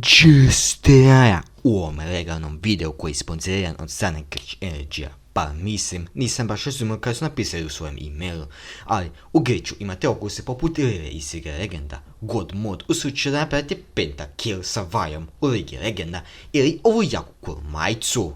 Džesteja u ovom legalnom videu koji je sponsoriran od strane Krč Energy-a. Pa mislim, nisam baš razumio kada su napisali u svojem e-mailu, ali u Grču imate okuse poput Lire iz Lige Legenda, God Mod u slučaju da napravite pentakill sa Vajom u Ligi Legenda ili ovu jaku cool majicu.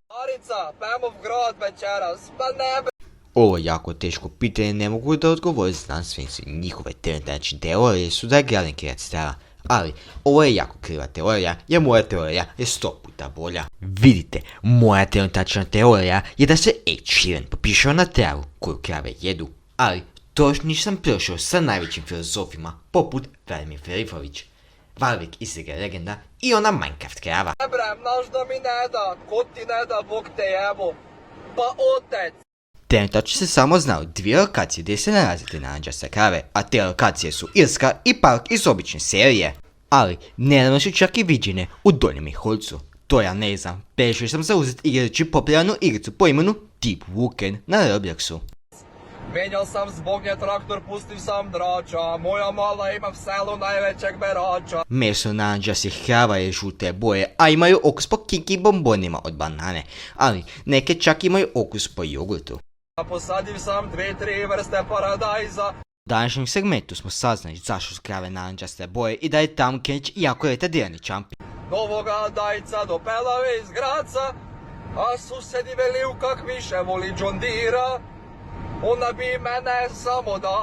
Marica, pojmo v grad večeras, pa ne. Ovo jako teško pitanje ne mogu da odgovore znanstvenici, njihove trenutačne teorije su da je Galen kreac stara. Ali, ovo je jako kriva teorija, jer moja teorija je 100 puta bolja. Vidite, moja trenutačna teorija je da se Ed Sheeran popišao na travu koju krave jedu. Ali, to još nisam prošao sa najvećim filozofima, poput Vladimir Filipović, Valvik iz Lige Legenda i ona Minecraft krava. Ebrem, naš da mi ne da, ko ti ne da, Bog te jebo. Pa otec. Trenutačno se samo znao dvije lokacije gdje se nalazite naranđaste krave, a te lokacije su Irska i park iz obične serije. Ali, nedavno su čak i viđene u Donjem Miholjcu. To ja ne znam, prešao sam zauzet igrajući popularnu igricu po imenu Deep Woken na Robloxu. Menjal sam zbog nje traktor, pustiv sam drača, moja mala ima v selu najvećeg berača. Meso naranđastih krava je žute boje, a imaju okus po kiki bombonima od banane, ali neke čak imaju okus po jogurtu. Posadim sam 2-3 vrste paradajza. U današnjem segmentu smo saznali zašto su krave naranđaste boje i da je tam Kenč jako retardirani čampi. Novoga dajca do Pelave iz Graca, a susedi veliu kak više voli John Deera. Ona bi mene samo da